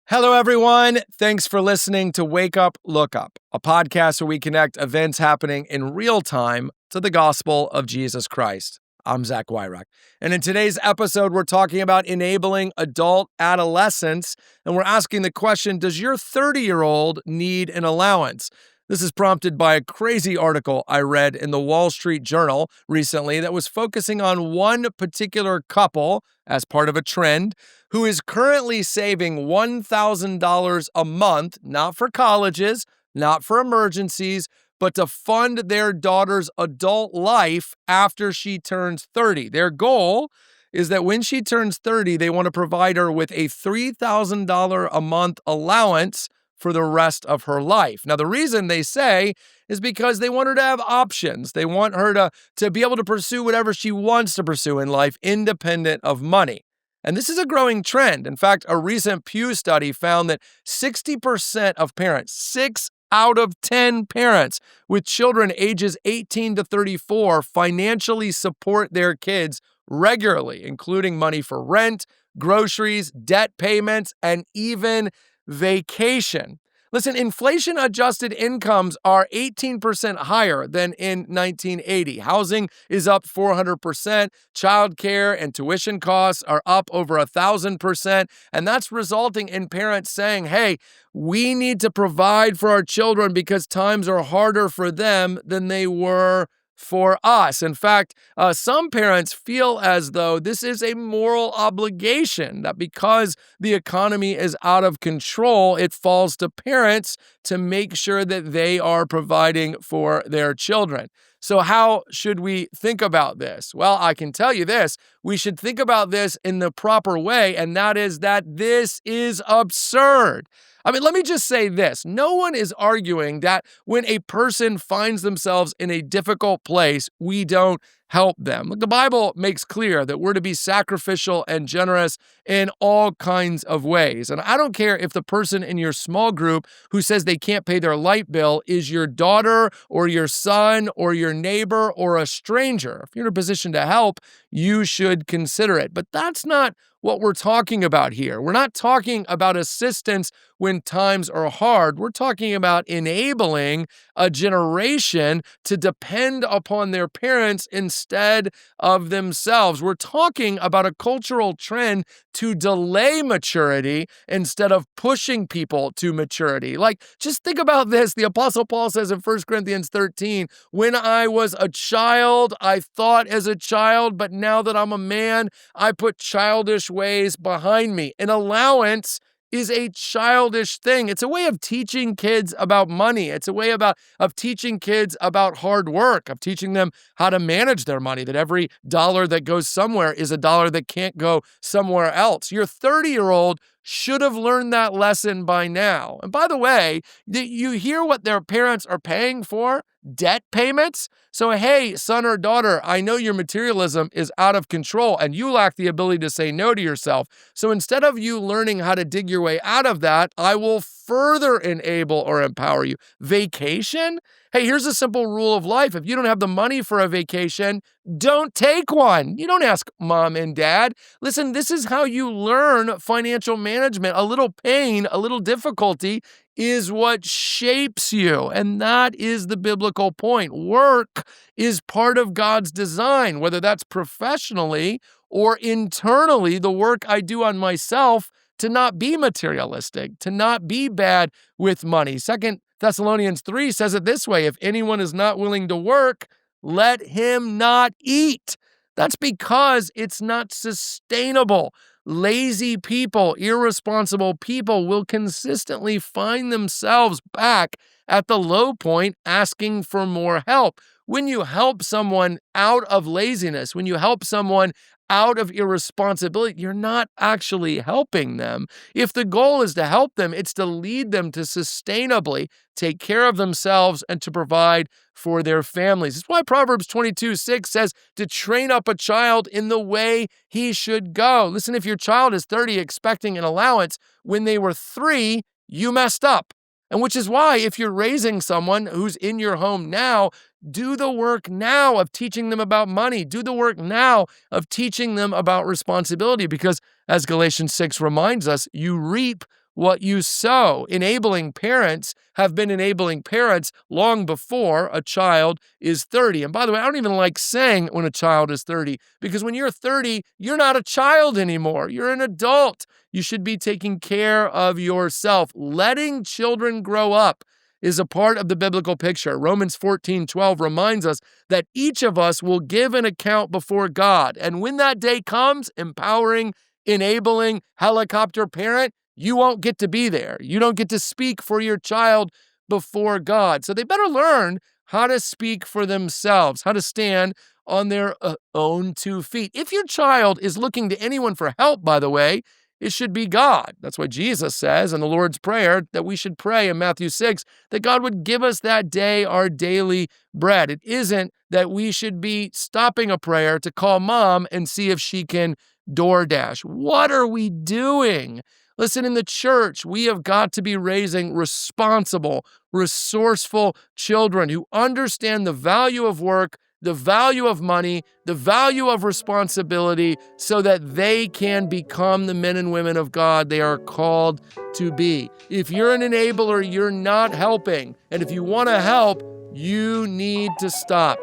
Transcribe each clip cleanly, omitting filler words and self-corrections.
Hello, everyone. Thanks for listening to Wake Up, Look Up, a podcast where we connect events happening in real time to the gospel of Jesus Christ. I'm Zach Wyrock. And in today's episode, we're talking about enabling adult adolescents, and we're asking the question, does your 30-year-old need an allowance? This is prompted by a crazy article I read in the Wall Street Journal recently that was focusing on one particular couple as part of a trend who is currently saving $1,000 a month, not for colleges, not for emergencies, but to fund their daughter's adult life after she turns 30. Their goal is that when she turns 30, they want to provide her with a $3,000 a month allowance for the rest of her life. Now, the reason they say is because they want her to have options. They want her to be able to pursue whatever she wants to pursue in life, independent of money. And this is a growing trend. In fact, a recent Pew study found that 60% of parents, 6 out of 10 parents with children ages 18 to 34 financially support their kids regularly, including money for rent, groceries, debt payments, and even vacation. Listen, inflation-adjusted incomes are 18% higher than in 1980. Housing is up 400%. Childcare and tuition costs are up over 1,000%. And that's resulting in parents saying, hey, we need to provide for our children because times are harder for them than they were for us. In fact, some parents feel as though this is a moral obligation, that because the economy is out of control, it falls to parents to make sure that they are providing for their children. So how should we think about this? Well, I can tell you this. We should think about this in the proper way, and that is that this is absurd. I mean, let me just say this. No one is arguing that when a person finds themselves in a difficult place, we don't help them. Look, the Bible makes clear that we're to be sacrificial and generous in all kinds of ways. And I don't care if the person in your small group who says they can't pay their light bill is your daughter or your son or your neighbor or a stranger. If you're in a position to help, you should consider it. But that's not what we're talking about here. We're not talking about assistance when times are hard. We're talking about enabling a generation to depend upon their parents instead of themselves. We're talking about a cultural trend to delay maturity instead of pushing people to maturity. Like, just think about this. The Apostle Paul says in 1 Corinthians 13, when I was a child, I thought as a child, but now that I'm a man, I put childish ways behind me. An allowance is a childish thing. It's a way of teaching kids about money. It's a way of teaching kids about hard work, of teaching them how to manage their money, that every dollar that goes somewhere is a dollar that can't go somewhere else. Your 30-year-old should have learned that lesson by now. And by the way, you hear what their parents are paying for? Debt payments? So, hey, son or daughter, I know your materialism is out of control and you lack the ability to say no to yourself. So instead of you learning how to dig your way out of that, I will further enable or empower you. Vacation? Hey, here's a simple rule of life. If you don't have the money for a vacation, don't take one. You don't ask mom and dad. Listen, this is how you learn financial management. A little pain, a little difficulty is what shapes you. And that is the biblical point. Work is part of God's design, whether that's professionally or internally, the work I do on myself to not be materialistic, to not be bad with money. 2 Thessalonians 3 says it this way, if anyone is not willing to work, let him not eat. That's because it's not sustainable. Lazy people, irresponsible people will consistently find themselves back at the low point asking for more help. When you help someone out of laziness, when you help someone out of irresponsibility, you're not actually helping them. If the goal is to help them, it's to lead them to sustainably take care of themselves and to provide for their families. That's why Proverbs 22:6 says to train up a child in the way he should go. Listen, if your child is 30 expecting an allowance when they were 3, you messed up. And which is why if you're raising someone who's in your home now, do the work now of teaching them about money. Do the work now of teaching them about responsibility, because as Galatians 6 reminds us, you reap what you sow. Enabling parents have been enabling parents long before a child is 30. And by the way, I don't even like saying when a child is 30, because when you're 30, you're not a child anymore. You're an adult. You should be taking care of yourself. Letting children grow up is a part of the biblical picture. Romans 14:12 reminds us that each of us will give an account before God. And when that day comes, empowering, enabling, helicopter parent, you won't get to be there. You don't get to speak for your child before God. So they better learn how to speak for themselves, how to stand on their own 2 feet. If your child is looking to anyone for help, by the way, it should be God. That's why Jesus says in the Lord's Prayer that we should pray in Matthew 6 that God would give us that day our daily bread. It isn't that we should be stopping a prayer to call mom and see if she can DoorDash. What are we doing? Listen, in the church, we have got to be raising responsible, resourceful children who understand the value of work, the value of money, the value of responsibility, so that they can become the men and women of God they are called to be. If you're an enabler, you're not helping. And if you want to help, you need to stop.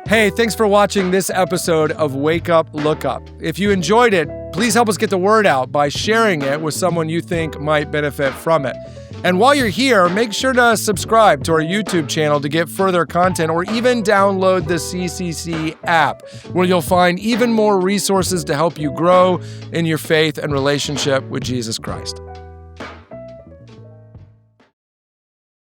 Hey, thanks for watching this episode of Wake Up, Look Up. If you enjoyed it, please help us get the word out by sharing it with someone you think might benefit from it. And while you're here, make sure to subscribe to our YouTube channel to get further content, or even download the CCC app, where you'll find even more resources to help you grow in your faith and relationship with Jesus Christ.